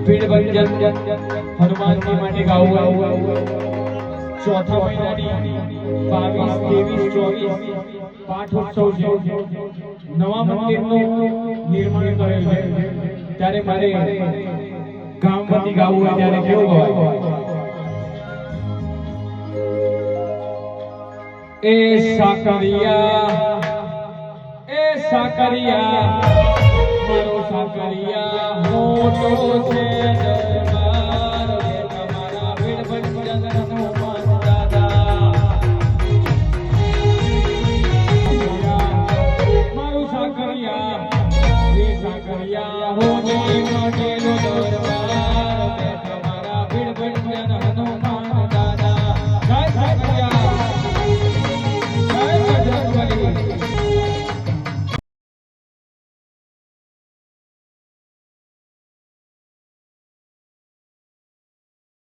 ભીડભંજન હનુમાનજી માટે ગાવું ચોથા મહિનાની 22, 23, 24 પાઠોત્સવ છે. નવા મંદિરનું નિર્માણ કરેલ છે ત્યારે મારે ગામ વતી ગાવું હોય ત્યારે કેવું ગવાય? એ સાકરિયા મારો સાકરિયા મોટો છે.